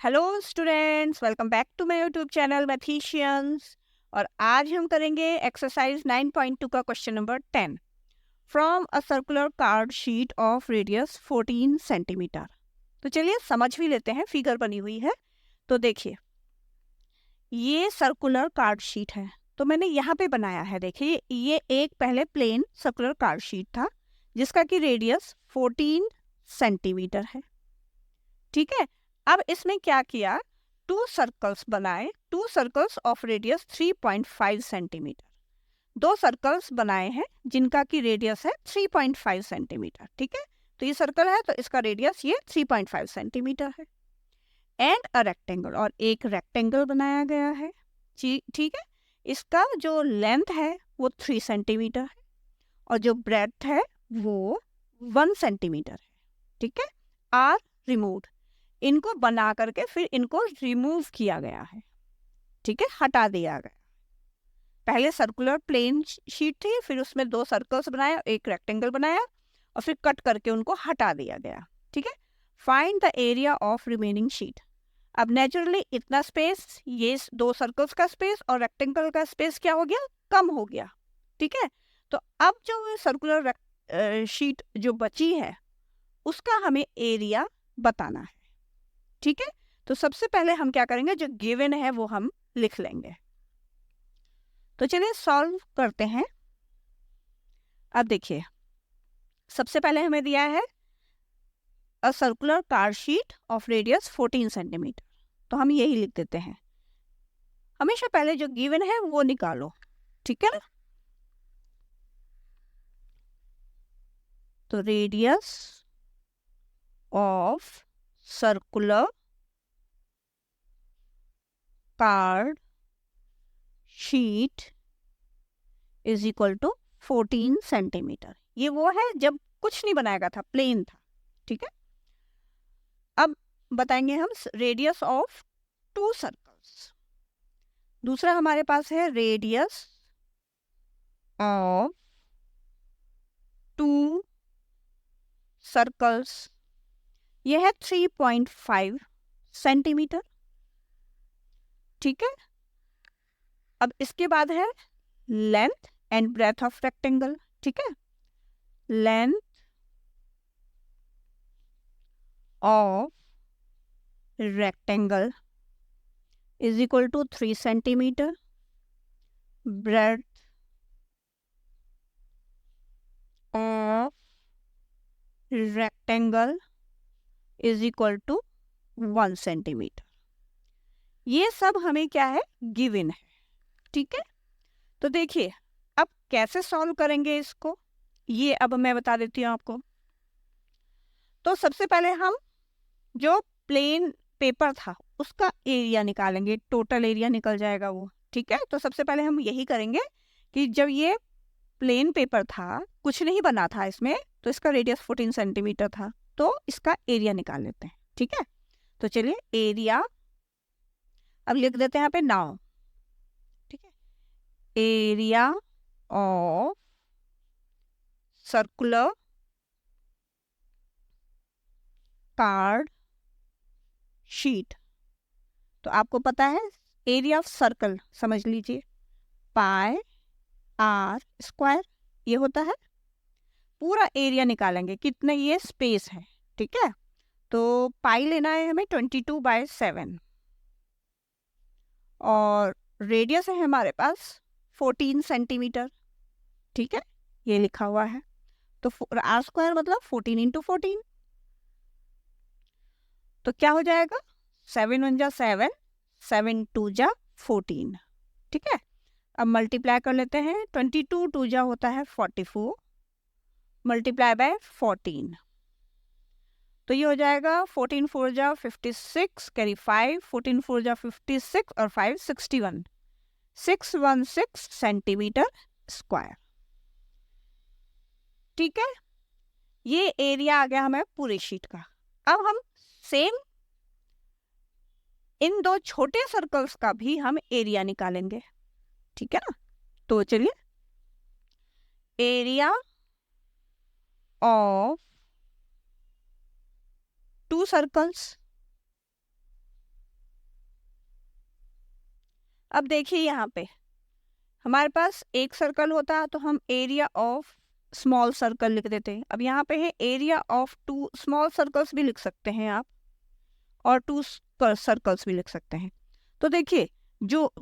Hello students, welcome back to my YouTube channel Mathicians. और आज हम करेंगे एक्सरसाइज 9.2 का question number 10 from a circular card sheet of radius 14 centimetre. तो चलिए समझ भी लेते हैं, फिगर बनी हुई है। तो देखिए, ये सर्कुलर कार्ड शीट है, तो मैंने यहाँ पे बनाया है। देखिए, ये एक पहले प्लेन सर्कुलर कार्ड शीट था जिसका कि रेडियस 14 सेंटीमीटर है। ठीक है, अब इसमें क्या किया, टू सर्कल्स बनाए, to circles of radius 3.5 centimetre. दो सर्कल्स बनाए हैं जिनका की रेडियस है 3.5 सेंटीमीटर। ठीक है, तो ये सर्कल है तो इसका रेडियस ये 3.5 सेंटीमीटर है। एंड अ रेक्टेंगल, और एक रेक्टेंगल बनाया गया है। ठीक है, इसका जो लेंथ है वो 3 सेंटीमीटर है और जो ब्रेड्थ है वो 1 सेंटीमीटर है। ठीक है, आर रिमूव्ड, इनको बना करके फिर इनको रिमूव किया गया है। ठीक है, हटा दिया गया। पहले सर्कुलर प्लेन शीट थी, फिर उसमें दो सर्कल्स बनाया, एक रेक्टेंगल बनाया और फिर कट करके उनको हटा दिया गया। ठीक है, find the area of remaining sheet. अब नेचुरली इतना स्पेस, ये दो सर्कल्स का स्पेस और रेक्टेंगल का स्पेस क्या हो गया, कम हो गया। ठीक है, तो अब जो सर्कुलर शीट जो बची है उसका हमें एरिया बताना है। ठीक है, तो सबसे पहले हम क्या करेंगे, जो गिवन है वो हम लिख लेंगे। तो चलिए सॉल्व करते हैं। अब देखिए, सबसे पहले हमें दिया है अ circular card sheet of radius 14 centimetre, तो हम यही लिख देते हैं। हमेशा पहले जो गिवन है वो निकालो। ठीक है ना, तो radius of circular card sheet is equal to 14 centimetre. ये वो है जब कुछ नहीं बनाया गया था, प्लेन था। ठीक है, अब बताएंगे हम रेडियस ऑफ टू सर्कल्स। दूसरा हमारे पास है रेडियस ऑफ टू सर्कल्स, ये है 3.5 सेंटीमीटर। ठीक है, अब इसके बाद है length and breadth of rectangle. ठीक है, length of rectangle is equal to 3 centimetre, breadth of rectangle is equal to 1 centimetre. ये सब हमें क्या है, गिवन है। ठीक है, तो देखिए अब कैसे सॉल्व करेंगे इसको, ये अब मैं बता देती हूँ आपको। तो सबसे पहले हम जो प्लेन पेपर था उसका एरिया निकालेंगे, टोटल एरिया निकल जाएगा वो। ठीक है, तो सबसे पहले हम यही करेंगे कि जब ये प्लेन पेपर था, कुछ नहीं बना था इसमें, तो इसका रेडियस 14 सेंटीमीटर था, तो इसका एरिया निकाल लेते हैं। ठीक है, तो चलिए एरिया अब लिख देते हैं यहाँ पे नाउ। ठीक है, area of circular card sheet, तो आपको पता है एरिया ऑफ सर्कल समझ लीजिए, पाई आर स्क्वायर ये होता है। पूरा एरिया निकालेंगे, कितने ये स्पेस है। ठीक है, तो पाई लेना है हमें 22/7 और रेडियस है हमारे पास 14 सेंटीमीटर। ठीक है, ये लिखा हुआ है, तो आर स्क्वायर मतलब 14 इंटू 14, तो क्या हो जाएगा 7 1 जा 7, 7 2 जा 14। ठीक है, अब मल्टीप्लाई कर लेते हैं, 22 2 जा होता है 44 मल्टीप्लाई बाय 14, तो ये हो जाएगा 14 4 जा 56 कैरी 5, 14 4 जा 56 और 5 61, 616 सेंटीमीटर स्क्वायर। ठीक है, ये एरिया आ गया हमें पूरी शीट का। अब हम सेम इन दो छोटे सर्कल्स का भी हम एरिया निकालेंगे। ठीक है ना, तो चलिए एरिया ऑफ टू सर्कल्स अब देखिए यहाँ पे हमारे पास एक सर्कल होता तो हम एरिया ऑफ स्मॉल सर्कल लिख देते हैं। अब यहाँ पे है एरिया ऑफ 2 स्मॉल सर्कल्स भी लिख सकते हैं आप, और 2 सर्कल्स भी लिख सकते हैं। तो देखिए जो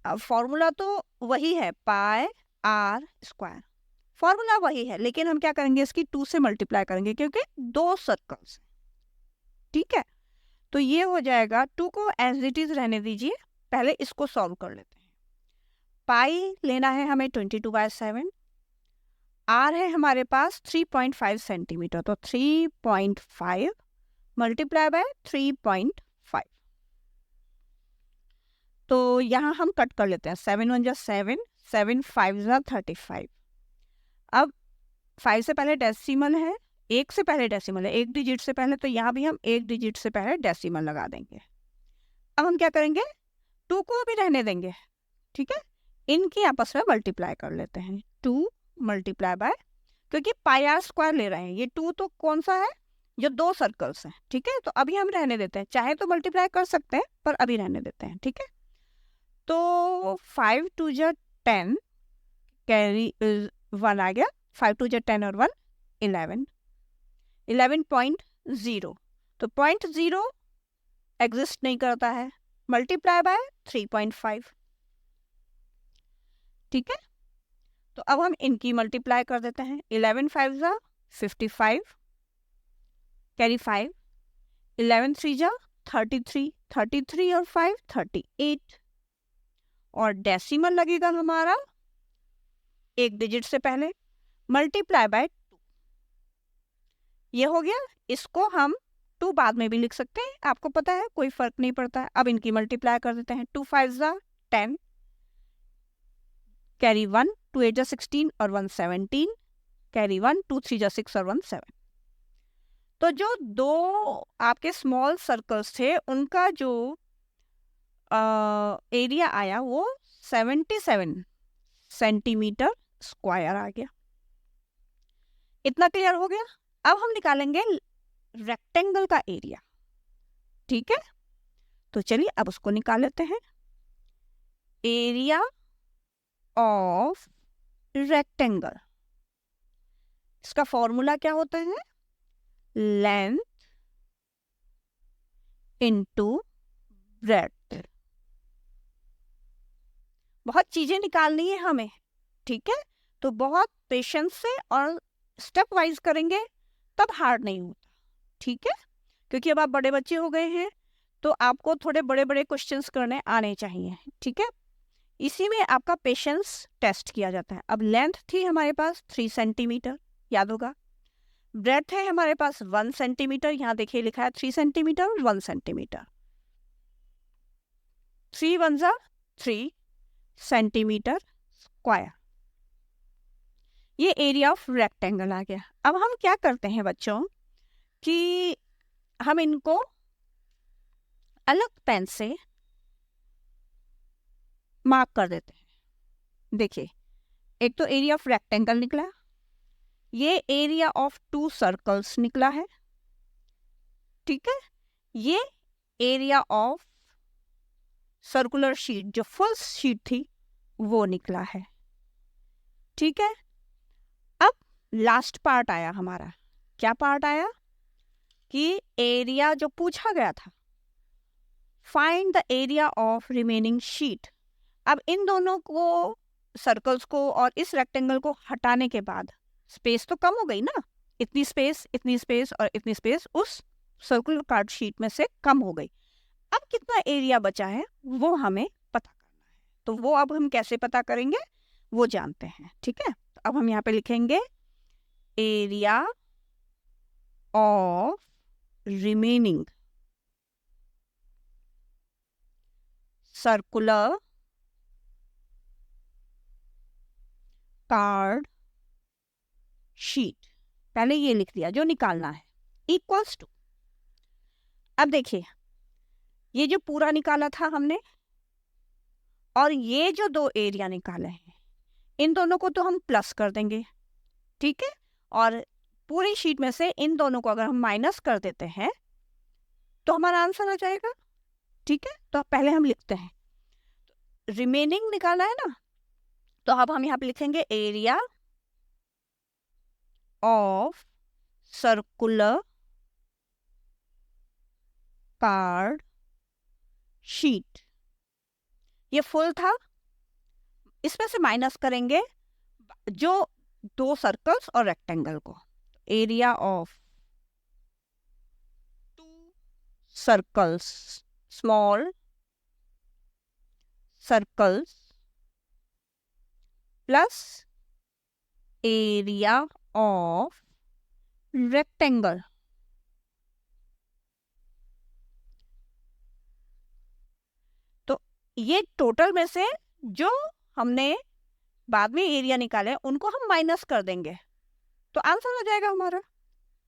फॉर्मूला तो वही है, पाई आर स्क्वायर, फॉर्मूला वही है, लेकिन हम क्या करेंगे, इसकी 2 से मल्टीप्लाई करेंगे क्योंकि 2 सर्कल्स, ठीक है। तो ये हो जाएगा, 2 को एज इट इज रहने दीजिए, पहले इसको सॉल्व कर लेते हैं। पाई लेना है हमें 22/7, आर है हमारे पास 3.5 सेंटीमीटर, तो 3.5 मल्टीप्लाई बाय 3.5। तो यहाँ हम कट कर लेते हैं, 7 1 जा 7, 7 5 जा 35। अब 5 से पहले डेसिमल है, 1 से पहले डेसिमल है, 1 डिजिट से पहले, तो यहाँ भी हम 1 डिजिट से पहले डेसिमल लगा देंगे। अब हम क्या करेंगे, 2 को भी रहने देंगे, ठीक है, इनकी आपस में मल्टीप्लाई कर लेते हैं। 2 मल्टीप्लाई बाय, क्योंकि पाई आर स्क्वायर ले रहे हैं, ये 2 तो कौन सा है, जो 2 सर्कल्स हैं, ठीक है। तो अभी हम रहने देते हैं, चाहे तो मल्टीप्लाई कर सकते हैं पर अभी रहने देते हैं, ठीक है। तो 5 2 जा 10, कैरी 1 आ गया, 5 2 जा 10 और 1 11, 11.0। तो 0.0 एग्जिस्ट नहीं करता है, मल्टीप्लाई बाय 3.5, ठीक है। तो अब हम इनकी मल्टीप्लाई कर देते हैं, 11 5 जा 55, कैरी 5, 11 3 जा 33, 33 और 5 38, और डेसिमल लगेगा हमारा 1 डिजिट से पहले, मल्टीप्लाई बाय 2। ये हो गया, इसको हम 2 बाद में भी लिख सकते हैं, आपको पता है कोई फर्क नहीं पड़ता है। अब इनकी मल्टीप्लाई कर देते हैं, 2 5 जा 10, कैरी 1, 2 8 जा 16 और 1 17, कैरी 1, 2 3 जा 6 और 1 7। तो जो 2 आपके स्मॉल सर्कल्स थे उनका जो एरिया आया वो 77 सेंटीमीटर स्क्वायर आ गया। इतना क्लियर हो गया। अब हम निकालेंगे रेक्टेंगल का एरिया, ठीक है। तो चलिए अब उसको निकाल लेते हैं। एरिया ऑफ रेक्टेंगल, इसका फॉर्मूला क्या होता है, लेंथ इनटू ब्रेड्थ। बहुत चीजें निकालनी है हमें, ठीक है। तो बहुत पेशेंस से और स्टेप वाइज करेंगे तब हार्ड नहीं होता, ठीक है। क्योंकि अब आप बड़े बच्चे हो गए हैं तो आपको थोड़े बड़े बड़े क्वेश्चंस करने आने चाहिए, ठीक है। इसी में आपका पेशेंस टेस्ट किया जाता है। अब लेंथ थी हमारे पास 3 सेंटीमीटर, याद होगा। ब्रेड्थ है हमारे पास 1 सेंटीमीटर, यहाँ देखिए लिखा है 3 सेंटीमीटर और 1 सेंटीमीटर, 3 1 जा 3 सेंटीमीटर स्क्वायर। ये एरिया ऑफ रेक्टेंगल आ गया। अब हम क्या करते हैं बच्चों कि हम इनको अलग पेन से मार्क कर देते हैं। देखिए एक तो एरिया ऑफ रेक्टेंगल निकला, ये एरिया ऑफ 2 सर्कल्स निकला है, ठीक है। ये एरिया ऑफ सर्कुलर शीट जो फुल शीट थी वो निकला है, ठीक है। अब लास्ट पार्ट आया हमारा, क्या पार्ट आया कि एरिया जो पूछा गया था, find the area of remaining sheet. अब इन दोनों को, सर्कल्स को और इस रेक्टेंगल को हटाने के बाद स्पेस तो कम हो गई ना, इतनी स्पेस और इतनी स्पेस उस सर्कुलर कार्ड शीट में से कम हो गई। अब कितना एरिया बचा है वो हमें पता करना है। तो वो अब हम कैसे पता करेंगे वो जानते हैं, ठीक है। तो अब हम यहाँ पे लिखेंगे area of remaining circular card sheet, पहले ये लिख दिया जो निकालना है, इक्वल्स टू। अब देखिए ये जो पूरा निकाला था हमने और ये जो 2 एरिया निकाले हैं इन दोनों को तो हम प्लस कर देंगे, ठीक है। और पूरी शीट में से इन दोनों को अगर हम माइनस कर देते हैं तो हमारा आंसर आ जाएगा, ठीक है। तो पहले हम लिखते हैं रिमेनिंग निकालना है ना, तो अब हम यहाँ पे लिखेंगे area of circular card sheet. ये फुल था, इसमें से माइनस करेंगे जो 2 सर्कल्स और रेक्टेंगल को। Area of 2 circles, small circles plus area of rectangle. तो ये टोटल में से जो हमने बाद में एरिया निकाले उनको हम माइनस कर देंगे, तो आंसर हो जाएगा हमारा।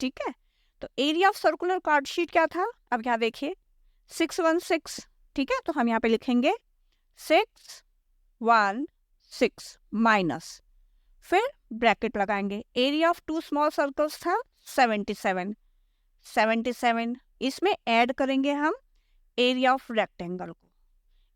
ठीक है, तो area of circular card sheet क्या था, अब यहाँ देखिए 616। ठीक है, तो हम यहाँ पे लिखेंगे 616 माइनस, फिर ब्रैकेट लगाएंगे। एरिया ऑफ 2 स्मॉल सर्कल्स था 77, इसमें ऐड करेंगे हम एरिया ऑफ रेक्टेंगल को,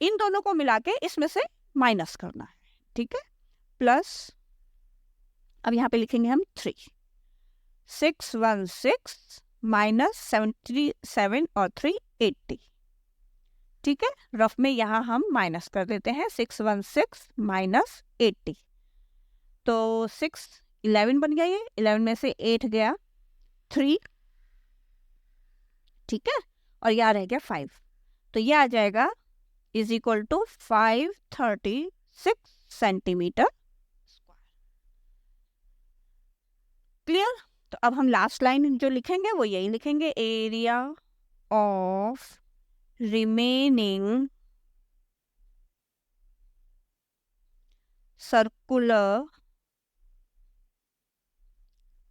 इन दोनों को मिला के इसमें से माइनस करना है। ठीक है, प्लस अब यहाँ पे लिखेंगे हम 3, 616 माइनस 77 और 3 80। ठीक है, रफ में यहाँ हम माइनस कर देते हैं 616 माइनस 80, तो 6 11 बन गया, ये 11 में से 8 गया 3। ठीक है, और यहाँ रह गया 5, तो ये आ जाएगा is equal to 536 centimetre square. Clear? तो अब हम लास्ट लाइन जो लिखेंगे वो यही लिखेंगे, area of remaining circular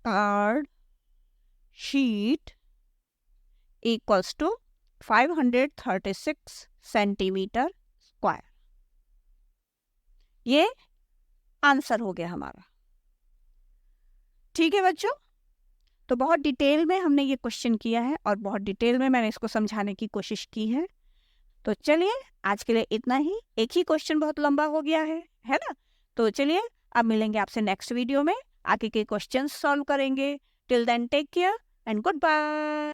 card sheet equals to 536 centimetre square. ये आंसर हो गया हमारा। ठीक है बच्चों, तो बहुत डिटेल में हमने ये क्वेश्चन किया है और बहुत डिटेल में मैंने इसको समझाने की कोशिश की है। तो चलिए आज के लिए इतना ही, एक ही क्वेश्चन बहुत लंबा हो गया है ना। तो चलिए अब मिलेंगे आपसे नेक्स्ट वीडियो में, आगे के क्वेश्चन सॉल्व करेंगे। Till then take care and good bye.